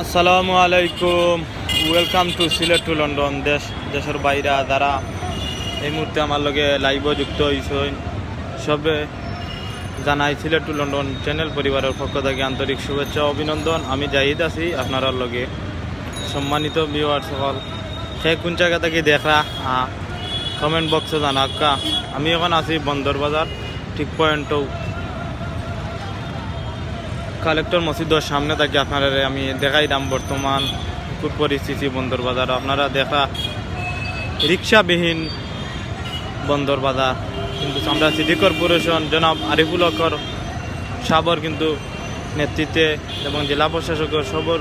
আসসালামু আলাইকুম, welcome to Sylhet to London. দেশের বাইরে যারা এই মুহূর্তে আমার লগে লাইভ যুক্ত হয়েছেন সবে জানাই সিলেট টু লন্ডন চ্যানেল পরিবারের পক্ষ থেকে আন্তরিক শুভেচ্ছা অভিনন্দন। আমি জাহিদ আছি আপনার লগে। সম্মানিত ভিউয়ার্স সকল, সে কোন জায়গা থেকে দেখা কমেন্ট বক্সে জানাক্কা। আমি এখন আছি বন্দর বাজার ঠিক পয়েন্টও কালেক্টর মসজিদের সামনে থাকি। আপনারা আমি দেখাইলাম বর্তমান খুব পরিস্থিতি বন্দর বাজার। আপনারা দেখা রিক্সাবিহীন বন্দর বাজার, কিন্তু আমরা সিটি কর্পোরেশন জনাব আরিফুল হকর সাবর কিন্তু নেতৃত্বে এবং জেলা প্রশাসকের সবর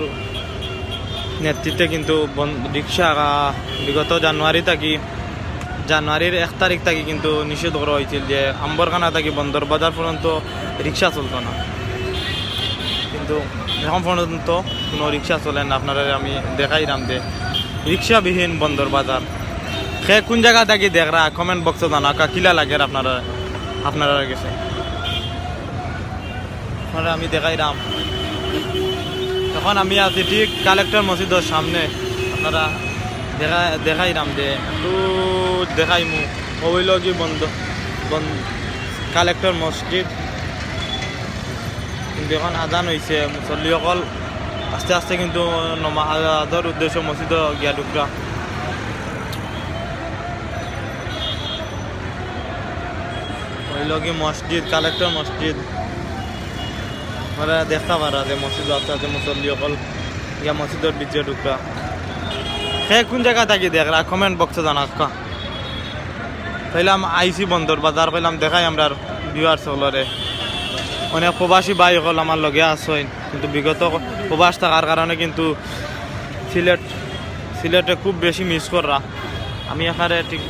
নেতৃত্বে কিন্তু রিক্সা বিগত জানুয়ারির 1 তারিখ থেকে কিন্তু নিষেধ করা হয়েছিল যে আম্বরখানা থেকে বন্দর বাজার পর্যন্ত রিক্সা চলত না, কিন্তু এখন পর্যন্ত কোনো রিক্সা চলেন না। আপনারা আমি দেখাইলাম যে রিক্সাবিহীন বন্দর বাজার। সে কোন জায়গা থেকে দেখরা কমেন্ট বক্সে জানাকা কিলা লাগে আপনারা গেছে আমি দেখাইলাম। তখন আমি আছি ঠিক কালেক্টর মসজিদের সামনে। আপনারা দেখাইলাম যে একটু দেখাইমু ওইল কি কালেক্টর মসজিদ। কিন্তু এখন আজান হয়েছে, মুসল্লিসকল আস্তে আস্তে কিন্তু নমাজের উদ্দেশ্য মসজিদ গিয়া ঢুকরা। হইল কি মসজিদ, কালেক্টর মসজিদ। আপনারা দেখতে পারা যে মসজিদ আস্তে আস্তে মুসল্লিসকল গিয়া মসজিদের বিচে ঢুকরা। সে কোন জায়গা থাকি দেখরা কমেন্ট বক্সে জানাক্কা। কইলাম আইসি বন্দর বাজার, কইলাম দেখাই আমরা ভিউয়ার্স সকলরে। অনেক প্রবাসী ভাই হল আমার লগে আসেন, কিন্তু বিগত প্রবাস থাকার কারণে কিন্তু সিলেটে খুব বেশি মিস করা। আমি এখানে ঠিক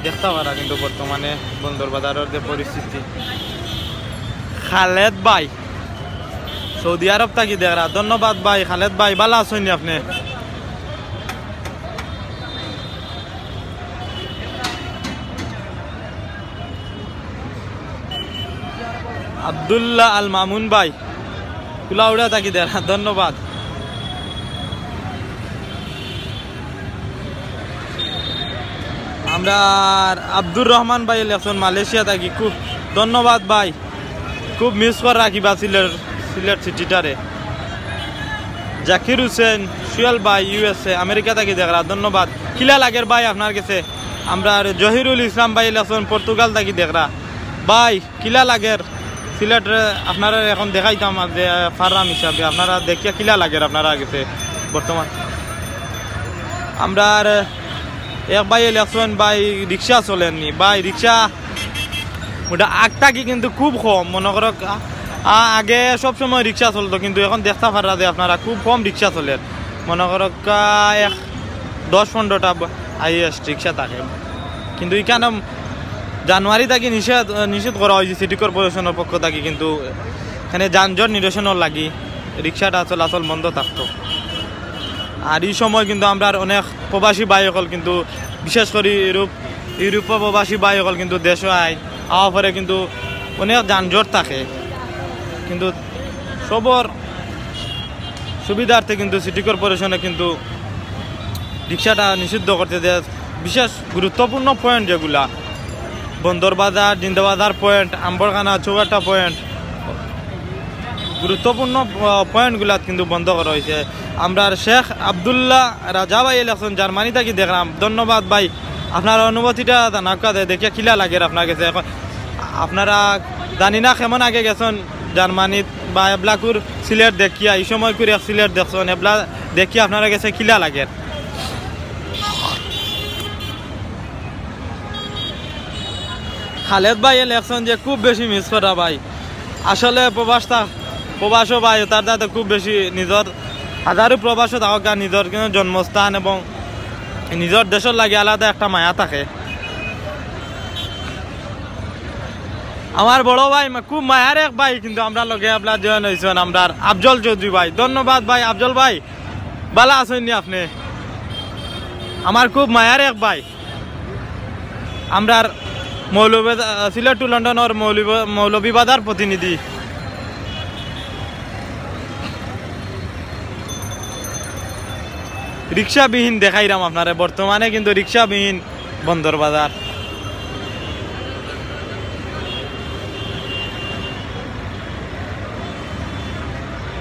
দেখতে পারা কিন্তু বর্তমানে বন্দর বাজারের যে পরিস্থিতি। খালেদ ভাই সৌদি আরব থাকি দেখরা, ধন্যবাদ ভাই। খালেদ ভাই ভালো আছেন আপনি? আব্দুল্লাহ আল মামুন ভাই কুলাউড়া থাকি দেখা, ধন্যবাদ। আমরা আব্দুর রহমান ভাই লেখছেন মালয়েশিয়া থাকি, খুব ধন্যবাদ ভাই। খুব মিস করে রাখিবা সিলেট সিটিটারে। জাকির হোসেন সুয়েল ভাই USA আমেরিকা থাকি দেখা, ধন্যবাদ। কিলা লাগের ভাই আপনার কাছে? আমরা জহিরুল ইসলাম ভাই লেখছেন পর্তুগাল থাকি দেখা। ভাই কিলা লাগের সিলেটে আপনারা এখন দেখাইতাম যে ফার্ম হিসাবে আপনারা দেখিয়া কিলা লাগে আপনারা গেছে বর্তমান। আমরা এক ভাই ইলেকশন ভাই রিক্সা চলেননি ভাই, রিক্সা ওটা আগটাকি কিন্তু খুব কম। মনে করো আগে সবসময় রিক্সা চলতো, কিন্তু এখন দেখতে পারা যে আপনারা খুব কম রিক্সা চলেন। মনে করো 10-15টা হাইয়েস্ট রিক্সা থাকে, কিন্তু এখানে জানুয়ারি থেকে নিষেধ করা হয়েছে সিটি কর্পোরেশনের পক্ষ থেকে, কিন্তু এখানে যানজট নিরসনের লাগি রিক্সাটা চলাচল বন্ধ থাকতো। আর এই সময় কিন্তু আমরা অনেক প্রবাসী ভাইসকল কিন্তু বিশেষ করে ইউরোপীয় প্রবাসী ভাইসকল কিন্তু দেশে আওয়া পরে কিন্তু অনেক যানজট থাকে, কিন্তু সবর সুবিধার্থে কিন্তু সিটি কর্পোরেশনে কিন্তু রিক্সাটা নিষিদ্ধ করতে দেয়। বিশেষ গুরুত্বপূর্ণ পয়েন্ট যেগুলা বন্দর বাজার, জিন্দাবাজার পয়েন্ট, আম্বরখানা, চৌগাটা পয়েন্ট, গুরুত্বপূর্ণ পয়েন্টগুলা কিন্তু বন্ধ করা হয়েছে। আমরা শেখ আবদুল্লাহ রাজা ভাই ইলেকশন জার্মানি থেকে দেখলাম, ধন্যবাদ ভাই। আপনার অনুভূতিটা জানাকা দেখিয়া কিলা লাগে আপনার কাছে? এখন আপনারা জানি না কেমন আগে গেছেন জার্মানিত বা এবলাকুর সিলেট দেখিয়া, এই সময় করে সিলেট দেখছেন, এবলা দেখিয়া আপনারা গেছে কিলা লাগে? খালেদ ভাই ইলেকশন যে খুব বেশি মিস করা ভাই। আসলে প্রবাসও ভাই তার দাদা খুব বেশি নিজের হাজারো প্রবাসও থাকা নিজের কিন্তু জন্মস্থান এবং নিজের দেশের লাগে আলাদা একটা মায়া থাকে। আমার বড় ভাই খুব মায়ার এক ভাই, কিন্তু আমরা লগে আপনার জয়েন হয়েছেন আমরা আফজল চৌধুরী ভাই, ধন্যবাদ ভাই। আফজল ভাই ভালো আছেননি আপনি? আমার খুব মায়ার এক ভাই। আমরা সিলেট টু লন্ডনের মৌলভীবাজার প্রতিনিধি। রিক্সাবিহীন দেখাইলাম আপনারা বর্তমানে কিন্তু রিক্সাবিহীন বন্দর বাজার।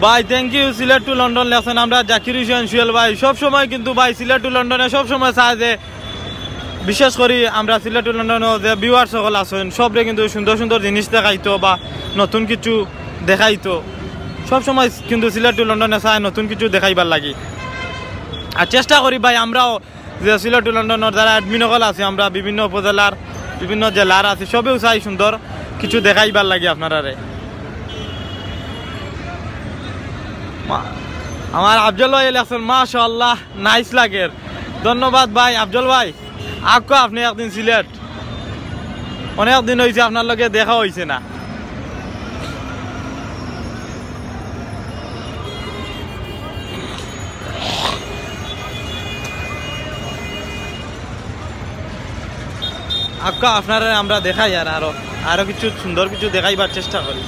ভাই thank you Sylhet to London লেখছেন আমরা জাকির হোসেন সুয়েল ভাই। সবসময় কিন্তু ভাই সিলেট টু লন্ডনে সবসময় চায় যে বিশেষ করে আমরা সিলেট টু লন্ডনে যে ভিউয়ার সকল আছেন সবরে কিন্তু সুন্দর সুন্দর জিনিস দেখাইতো বা নতুন কিছু দেখাইতো। সবসময় কিন্তু সিলেট টু লন্ডনে চায় নতুন কিছু দেখাইবার লাগি। আর চেষ্টা করি ভাই আমরাও যে সিলেট টু লন্ডনের যারা অ্যাডমিন সকল আছে আমরা বিভিন্ন উপজেলার বিভিন্ন জেলার আছে সবেও চাই সুন্দর কিছু দেখাইবার লাগে আপনারারে। আমার আফজল ভাই লেখছেন মাশাআল্লাহ নাইস লাগে। ধন্যবাদ ভাই আফজল ভাই। আপকো আপনি একদিন সিলেট অনেক দিন হয়েছে আপনার লগে দেখা হয়েছে না। আপকা আপনারা আমরা দেখাই আর আরো কিছু সুন্দর কিছু দেখাইবার চেষ্টা করি।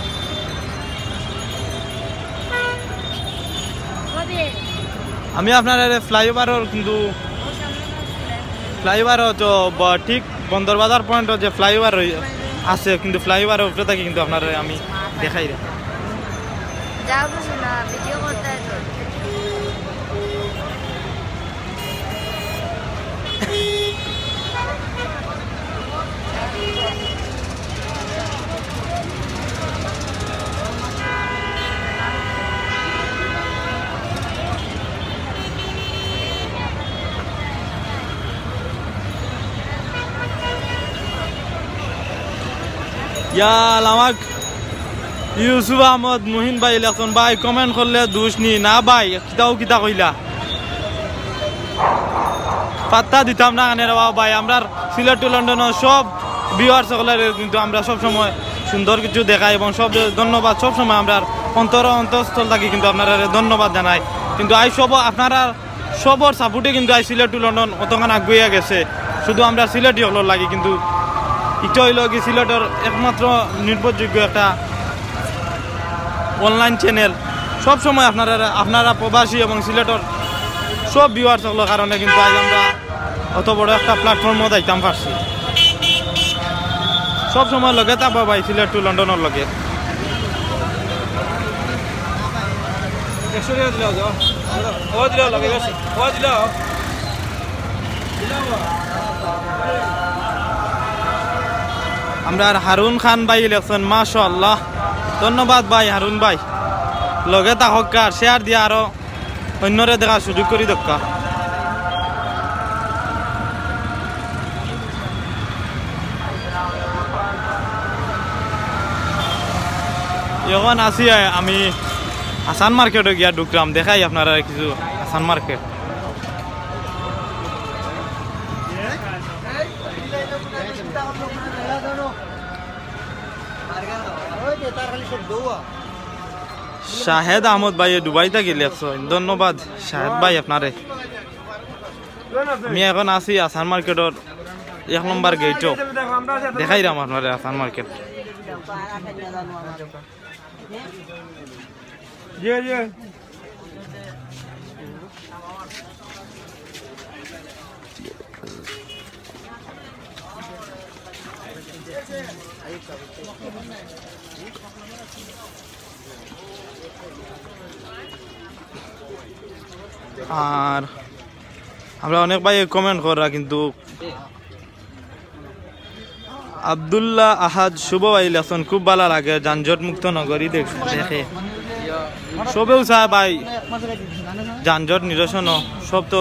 আমি আপনার ফ্লাইওভারের কিন্তু ফ্লাইওভারও তো ঠিক বন্দরবাজার পয়েন্ট যে ফ্লাইওভার আছে কিন্তু ফ্লাইওভারের উপরে থাকি কিন্তু আপনার আমি দেখাই রে। ইয়াল আমাক ইউসুফ আহমদ মুহিন ভাই লেখছেন ভাই কমেন্ট করলে দোষ নি না ভাই কিতাও কিতা কইলা পাত্তা দিতাম না আনে বাবা ভাই। আমরা সিলেট টু লন্ডনের সব ভিউয়ার সকলের কিন্তু আমরা সব সময় সুন্দর কিছু দেখাই এবং সব ধন্যবাদ সব সময় আমরা অন্তঃস্থল থাকি কিন্তু আপনারা ধন্যবাদ জানাই। কিন্তু আই সব আপনারা সবর সাপোর্টে কিন্তু আই সিলেট টু লন্ডন অতখান আগুয়া গেছে। শুধু আমরা সিলেটই হলো লাগি কিন্তু এটা হইল কি সিলেটের একমাত্র নির্ভরযোগ্য একটা অনলাইন চ্যানেল। সবসময় আপনারা প্রবাসী এবং সিলেটের সব ভিউয়ার্স হলো কারণে কিন্তু আজ আমরা অত বড় একটা প্ল্যাটফর্মও যাইতাম পারছি। সবসময় লগে থাকবো ভাই সিলেট টু লন্ডনের লগে। আমরা হারুন খান ভাই লেখছেন মাশাআল্লাহ। ধন্যবাদ ভাই হারুন ভাই। লগে থাকক আর শেয়ার দিয়ে আরো অন্যরে দেখার সুযোগ করি দক্কা। এখন আছি আমি আসান মার্কেটে গিয়া ঢুকলাম দেখাই আপনারা কিছু আসান মার্কেট। শাহেদ আহমদ ভাই দুবাই থেকে লেখছেন ধন্যবাদ শাহেদ ভাই আপনারে। আমি এখন আছি আসান মার্কেটের 1 নম্বর গেটও দেখাইলাম আপনারে আসান মার্কেট। আর আমরা অনেক ভাই কমেন্ট করা কিন্তু আব্দুল্লাহ আহাদ শুভ ভাই লেখছেন খুব ভালো লাগে যানজট মুক্ত নগরী দেখে সবেও চায় ভাই যানজট নিরসন সব তো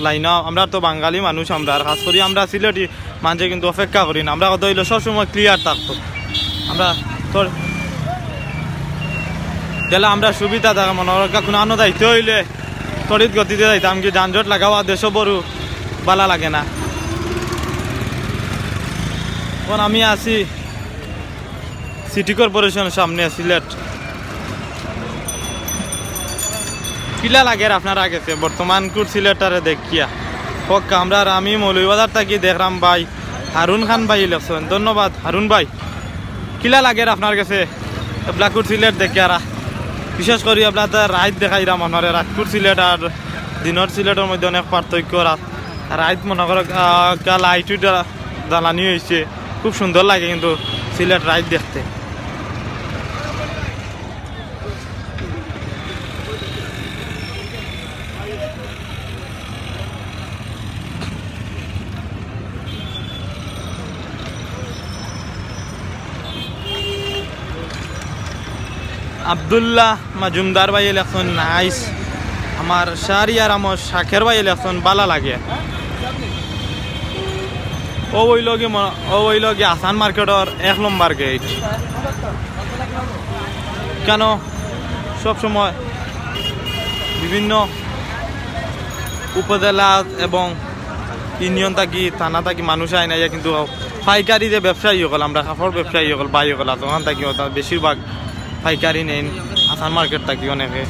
লাইন। আমরা তো বাঙালি মানুষ আমরা খাস করি আমরা সিলেটি মানুষে কিন্তু অপেক্ষা করি না। আমরা কত হইলো সবসময় ক্লিয়ার থাকতো আমরা তোর তাহলে আমরা সুবিধা থাকা মনে কোনো আনো দায়িত্ব হইলে তড়িৎ গতিতে যাইতাম কি যানজট লাগাওয়া দেশ বড় ভালো লাগে না। এখন আমি আছি সিটি কর্পোরেশনের সামনে সিলেট। কিলা লাগে আপনারা গেছে বর্তমান কুট সিলেটারে দেখিয়া হোক আমরা আমি মৌলভীবাজার থাকি দেখলাম ভাই হারুন খান ভাই লেখছেন ধন্যবাদ হারুন ভাই। কিলা লাগে আপনার কাছে ব্লাকুট সিলেট দেখিয়ারা বিশেষ করে আপনার রাইত দেখাইলাম আপনার রাজপুর সিলেট আর দিনের সিলেটের মধ্যে অনেক পার্থক্য। রাত মনে করো লাইট জ্বালানি হয়েছে, খুব সুন্দর লাগে কিন্তু সিলেট রাত দেখতে। আব্দুল্লাহ মাজুমদার ভাই ইলেকশন নাইস, আমার শাহরিয়ার আমার শাখের ভাই ইলেকশন ভালো লাগে। ও ওই লগে আসান মার্কেটর 1 নম্বর গেট। কেন সব সময় বিভিন্ন উপজেলা এবং ইউনিয়ন থাকি থানা থাকি মানুষ আয় না, কিন্তু পাইকারি যে ব্যবসায়ী হল, আমরা কাপড় ব্যবসায়ী হল বাই হল তখন থাকি বেশিরভাগ পাইকারি নেন আসান মার্কেট থাকি অনেকে।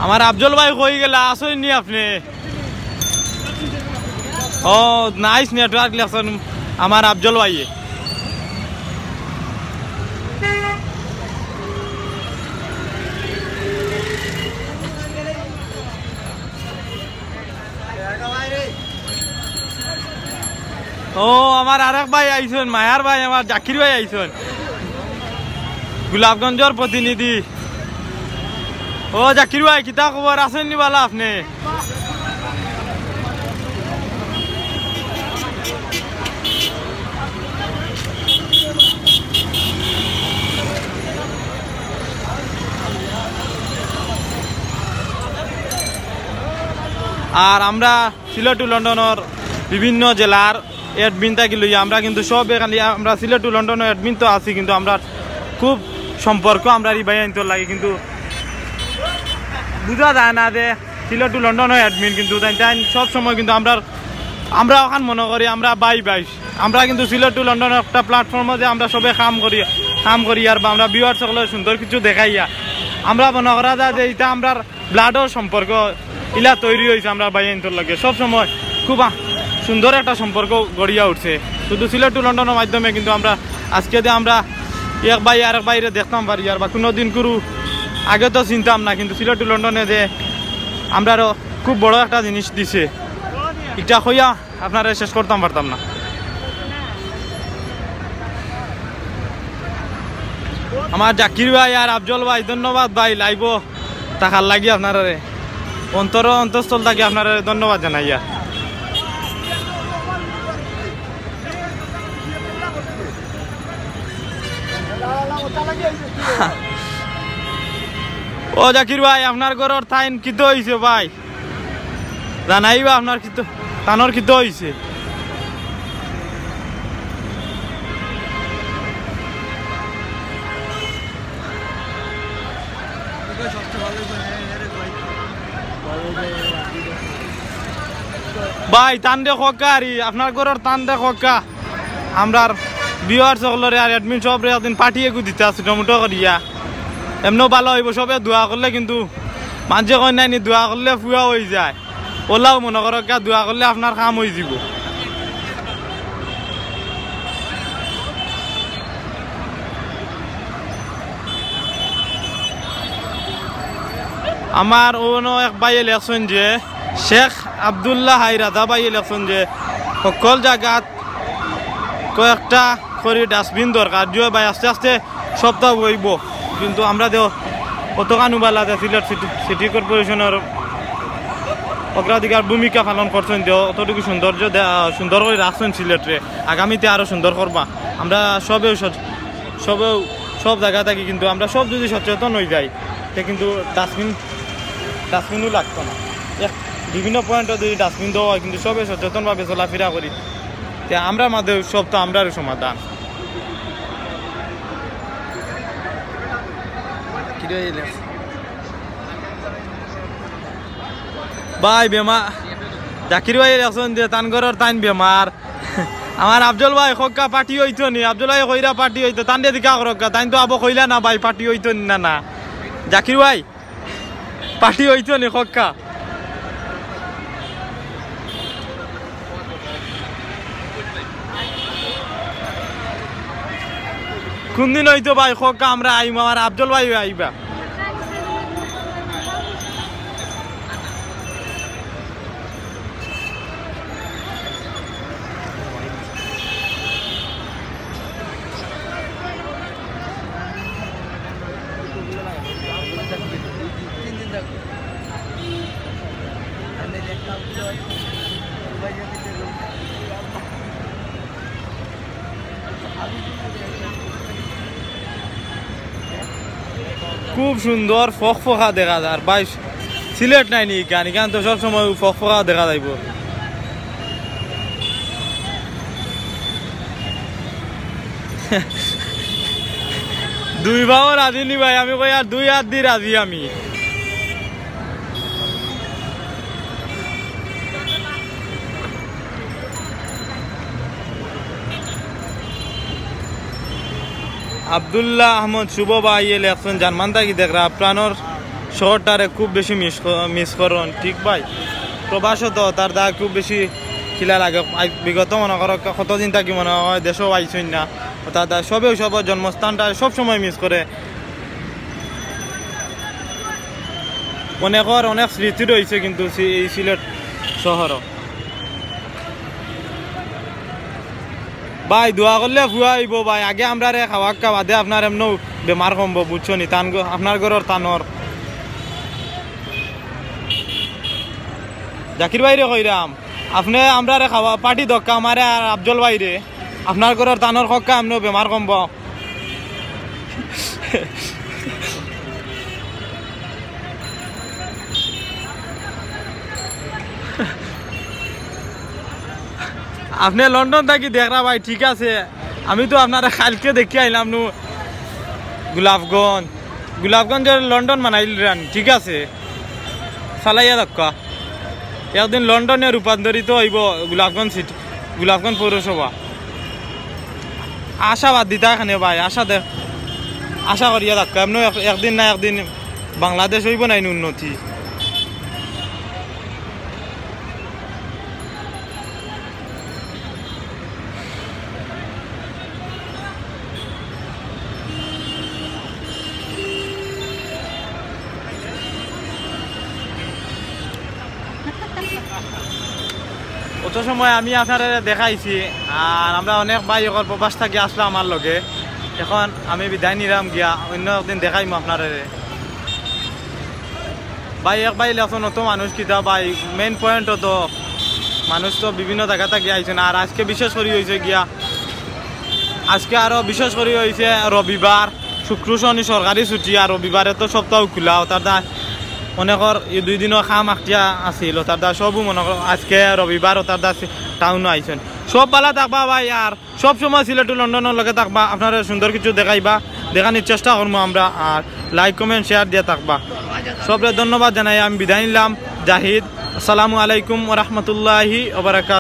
আমার আফজল ভাই কই গেলা, আসেননি আপনি? ও নাইস নেটওয়ার্ক লেখছেন আমার আফজল ভাই। ও আমার আরেক ভাই আইছেন, মায়ার ভাই, আমার জাকির ভাই আইছেন, গোলাপগঞ্জের প্রতিনিধি। ও জাকির ভাই কিতা খবর, আসেননি বালা আপনি? আর আমরা সিলেট টু লন্ডনের বিভিন্ন জেলার এডমিন থাকি লইয়া আমরা কিন্তু সব এখানে আমরা সিলেট টু লন্ডনের এডমিন তো আছি, কিন্তু আমরা খুব সম্পর্ক আমরা এই ভাই আনতে লাগে, কিন্তু বুঝা যায় না যে সিলেট টু লন্ডনের এডমিন, কিন্তু তাই সব সময় কিন্তু আমরা ওখান মনে করি আমরা বাইশ আমরা কিন্তু সিলেট টু লন্ডনের একটা প্ল্যাটফর্মে যে আমরা সবে কাম করি আর বা আমরা ভিউয়ার সকলের সুন্দর কিছু দেখাইয়া আমরা মনে করা যায় যে এটা আমরা ব্লাডর সম্পর্ক ইলা তৈরি হয়েছে আমরা ভাই আনতে লাগে। সবসময় খুব সুন্দর একটা সম্পর্ক গড়িয়া উঠছে শুধু সিলেট টু লন্ডনের মাধ্যমে, কিন্তু আমরা আজকে যে আমরা এক ভাই আরেক বাইরে দেখতাম পারি আর বা কোনোদিন করু আগে তো চিনতাম না, কিন্তু সিলেট টু লন্ডনে যে আমরা খুব বড় একটা জিনিস দিছে, এটা হইয়া আপনারা শেষ করতাম পারতাম না। আমার জাকির ভাই আর আফজল ভাই ধন্যবাদ ভাই, লাইভ টাকার লাগি আপনারা অন্তঃস্থল থাকি আপনারা ধন্যবাদ জানাইয়া। ও জাকির ভাই আপনার ঘরের থাইন কিতো হয়েছে ভাই, জানাইবা আপনার কিতো তানোর কিতো হয়েছে? ভাই টান দে খোকা আর আপনার ঘরের টান দে খোকা, আমরা বিহার সকলের আর এডমিন সব একদিন পাঠিয়ে দিতে আছে টমেটো করিয়া, এমনও ভালো হইব সবে দোয়া করলে, কিন্তু মানুষে কয় নাই দোয়া করলে ফুয়া হয়ে যায়, ওলাও মনে করো দোয়া করলে আপনার কাম হয়ে যাব। আমার অন্য এক ভাই ইলেকশন যে শেখ আবদুল্লাহ হাই রাধা ভাই ইলেকশন যে সকল জায়গাত কয়েকটা করে ডাস্টবিন দরকার, যে ভাই আস্তে আস্তে সপ্তাহ বইব, কিন্তু আমরা তো কতখানুবালা সিলেট সিটি কর্পোরেশনের অগ্রাধিকার ভূমিকা পালন করছেন, যে অতটুকু সুন্দর করে রাখছেন সিলেটে, আগামীতে আরও সুন্দর করবা। আমরা সব জায়গা থাকি, কিন্তু আমরা সব যদি সচেতন হয়ে যাই সে কিন্তু ডাস্টবিনও লাগতো না, বিভিন্ন পয়েন্টে যদি ডাস্টবিন দেওয়া হয়, কিন্তু সবে সচেতনভাবে চলাফেরা করি, আমরা মাঝে সব তো আমরারও সমাধান। ভাই বেমার জাকির ভাই এখন যে তানগরের তাইন বেমার, আমার আফজল ভাই খক্কা পার্টি হইতো নি, আফজল ভাই কইরা পার্টি হইতো, তান দিয়ে দিকা খরক্কা তাইন তো আবো কইলা না ভাই পার্টি হইতো নি না জাকির ভাই পার্টি হইতো নি খক্কা। কোন দিন হইতো ভাই খোকা আমরা আইম আমার আফজল ভাই আইবা খুব সুন্দর ফকফকা দেখা যায় ভাই সিলেট নাই নি গান গান তো সবসময় ফকফকা দেখা যাইব দুই ভাও রাজি নি ভাই আমি কই আর দুই হাত দিয়ে রাজি আমি আব্দুল্লাহ আহমদ শুভ ভাই এলে এখন জার্মান থাকি দেখরা আপনার শহরটারে খুব বেশি মিস করুন ঠিক ভাই প্রবাসত তার দা খুব বেশি খিলা লাগে বিগত মনে করো কতদিন থাকি মনে হয় দেশও আইসই না তার দা সবেও সব জন্মস্থানটা সব সময় মিস করে অনেকর অনেক স্মৃতি রয়েছে কিন্তু এই সিলেট শহর ভাই দোয়া করলে ফুয়া আইব ভাই আগে আমরা রে খাওয়া বাদে আপনার এমন বেমার কমব বুঝছো নি তান আপনার ঘরের তানোর জাকির ভাই রে কইরাম আপনি আমরা রে খাওয়া পার্টি দক্কা আমারে আর আফজল ভাই রে আপনার ঘরের তানোর খক্কা এমন বেমার কমব আপনি লন্ডন থাকি দেখরা ভাই ঠিক আছে আমি তো আপনারা কালকে দেখে আইলাম নু গোলাপগঞ্জের লন্ডন মানাইলেন ঠিক আছে চালাইয়া দক্কা একদিন লন্ডনে রূপান্তরিত হইব গোলাপগঞ্জ সিটি গোলাপগঞ্জ পৌরসভা আশাবাদ দিতা এখানে ভাই আশা করিয়া দক্কা এমন একদিন না একদিন বাংলাদেশ হইব নাই উন্নতি অত সময় আমি আপনারা দেখাইছি আর আমরা অনেক ভাই ওর প্রবাস থাকি আসলো আমার লগে এখন আমি বিদায় নিলাম গিয়া অন্য একদিন দেখাইম আপনারা ভাই এক ভাই লেখন অত মানুষ কিতা ভাই মেইন পয়েন্ট তো মানুষ তো বিভিন্ন জায়গা থেকে আইছে না আর আজকে বিশেষ করে হয়েছে গিয়া আজকে আরো বিশেষ করে হয়েছে রবিবার শুক্র শনি সরকারি ছুটি আর রবিবারে তো সপ্তাহ খোলা তার অনেকর এই 2 দিনও খাম আখটিয়া আছিল তার দা সবও মনে কর আজকে রবিবার তার দা টাউনও আইছেন সব বালা থাকবা ভাই আর সব সময় সিলেট লন্ডনের লগে থাকবা আপনারা সুন্দর কিছু দেখাইবা দেখানোর চেষ্টা করবো আমরা আর লাইক কমেন্ট শেয়ার দিয়ে থাকবা সবরে ধন্যবাদ জানাই আমি বিদায় নিলাম জাহিদ আসসালামু আলাইকুম ওয়া রাহমাতুল্লাহি ওয়া বারাকাতুহু।